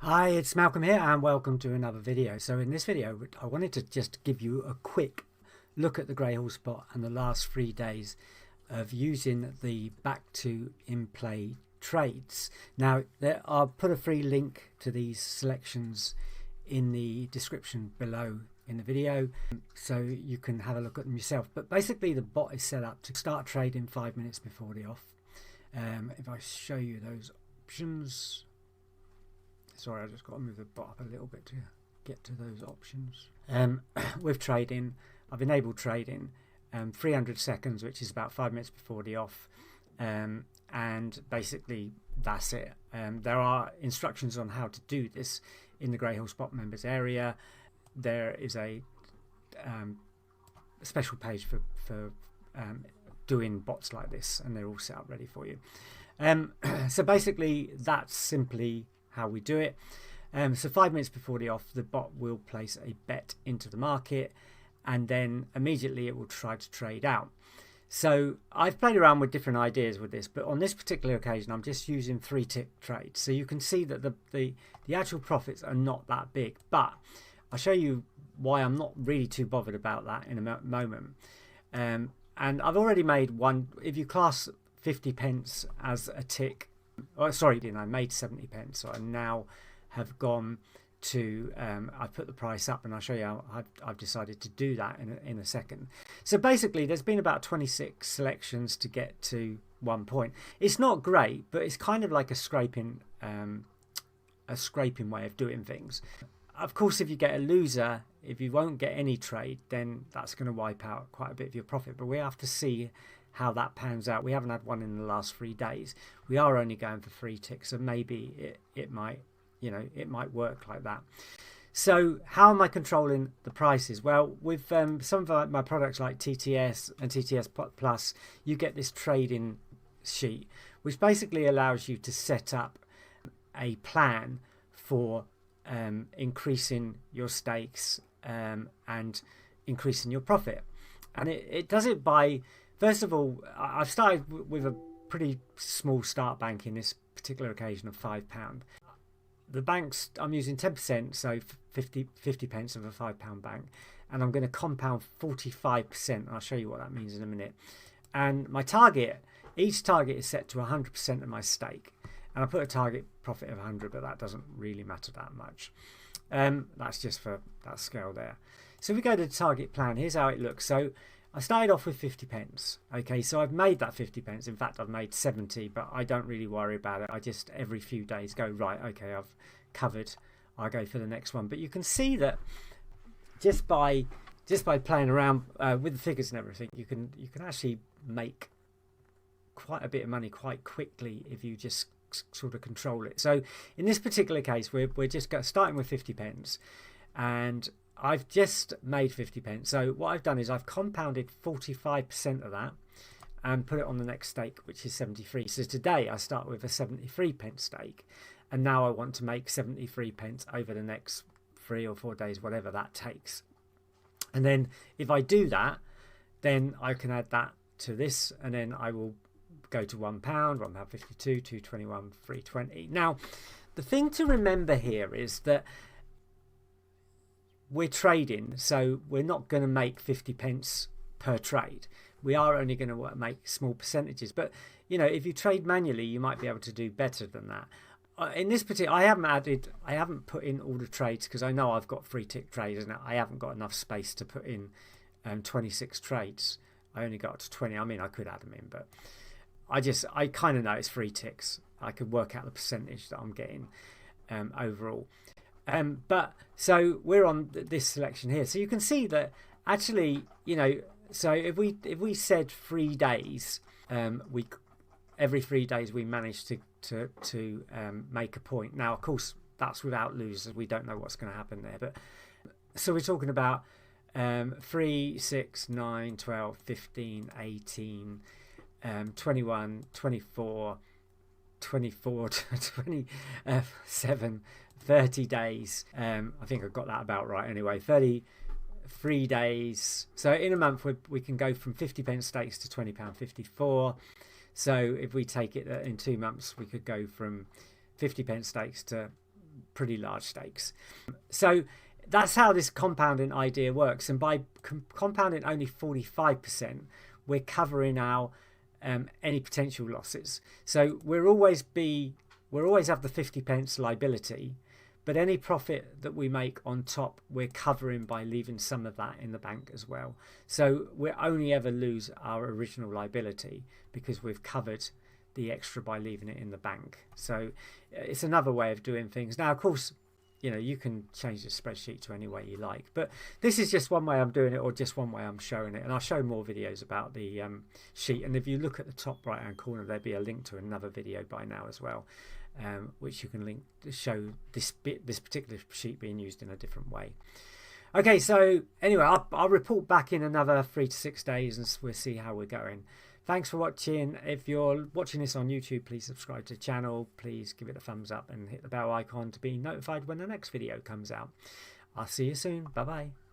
Hi, it's Malcolm here and welcome to another video. So in this video I wanted to just give you a quick look at the Greyhorse bot and the last 3 days of using the back to in play trades. Now I'll put a free link to these selections in the description below in the video so you can have a look at them yourself. But basically the bot is set up to start trading 5 minutes before the off. If I show you those options, sorry, I just got to move the bot up a little bit to get to those options. With trading, I've enabled trading 300 seconds, which is about 5 minutes before the off, and basically that's it. There are instructions on how to do this in the Greyhorse bot members area. There is a special page for doing bots like this, and they're all set up ready for you. So basically that's simply how we do it. So 5 minutes before the off, the bot will place a bet into the market and then immediately it will try to trade out. So I've played around with different ideas with this, but on this particular occasion I'm just using 3-tick trades. So you can see that the actual profits are not that big, but I'll show you why I'm not really too bothered about that in a moment. And I've already made one. If you class 50 pence as a tick, oh, sorry, I made 70 pence, so I now have gone to I put the price up, and I'll show you how I've decided to do that in a second. So basically there's been about 26 selections to get to 1 point. It's not great, but it's kind of like a scraping way of doing things. Of course, if you get a loser, if you won't get any trade, then that's going to wipe out quite a bit of your profit. But we have to see how that pans out. We haven't had one in the last 3 days. We are only going for 3 ticks, so maybe it might, it might work like that. So how am I controlling the prices? Well, with some of my products like TTS and TTS Plus, you get this trading sheet, which basically allows you to set up a plan for increasing your stakes and increasing your profit. And it does it by, first of all, I've started with a pretty small start bank in this particular occasion of £5. The banks, I'm using 10%, so 50 pence of a £5 bank, and I'm going to compound 45%, and I'll show you what that means in a minute. And my target, each target is set to 100% of my stake, and I put a target profit of 100, but that doesn't really matter that much. That's just for that scale there. So if we go to the target plan, here's how it looks. So I started off with 50 pence. Okay, so I've made that 50 pence. In fact, I've made 70, but I don't really worry about it. I just every few days go, right, okay, I've covered, I'll go for the next one. But you can see that just by playing around with the figures and everything, you can actually make quite a bit of money quite quickly if you just sort of control it. So in this particular case, we're just starting with 50 pence, and I've just made 50 pence. So what I've done is I've compounded 45% of that and put it on the next stake, which is 73. So today I start with a 73 pence stake, and now I want to make 73 pence over the next 3 or 4 days, whatever that takes. And then if I do that, then I can add that to this, and then I will go to £1, £1.52, 2.21, 3.20. Now the thing to remember here is that we're trading, so we're not going to make 50 pence per trade. We are only going to make small percentages, but if you trade manually, you might be able to do better than that. In this particular, I haven't put in all the trades because I know I've got 3-tick trades and I haven't got enough space to put in 26 trades. I only got to 20. I mean, I could add them in, but I kind of know it's 3 ticks. I could work out the percentage that I'm getting overall. But so we're on this selection here, so you can see that actually, so if we said 3 days, every 3 days we managed to make a point. Now of course that's without losers, we don't know what's going to happen there, but so we're talking about 3, 6, 9, 12, 15, 18, 21, 24, 27, 30 days. I think I got that about right anyway. 33 days. So in a month we can go from 50 pence stakes to £20.54. So if we take it in 2 months, we could go from 50 pence stakes to pretty large stakes. So that's how this compounding idea works. And by compounding only 45%, we're covering our any potential losses. So we'll always have the 50p liability, but any profit that we make on top, we're covering by leaving some of that in the bank as well. So we'll only ever lose our original liability because we've covered the extra by leaving it in the bank. So it's another way of doing things. Now, of course, you know, you can change the spreadsheet to any way you like, but this is just one way I'm doing it, or just one way I'm showing it. And I'll show more videos about the sheet. And if you look at the top right hand corner, there'll be a link to another video by now as well, which you can link to show this particular sheet being used in a different way. Okay, so anyway, I'll report back in another 3 to 6 days and we'll see how we're going. Thanks for watching. If you're watching this on YouTube, please subscribe to the channel. Please give it a thumbs up and hit the bell icon to be notified when the next video comes out. I'll see you soon. Bye bye.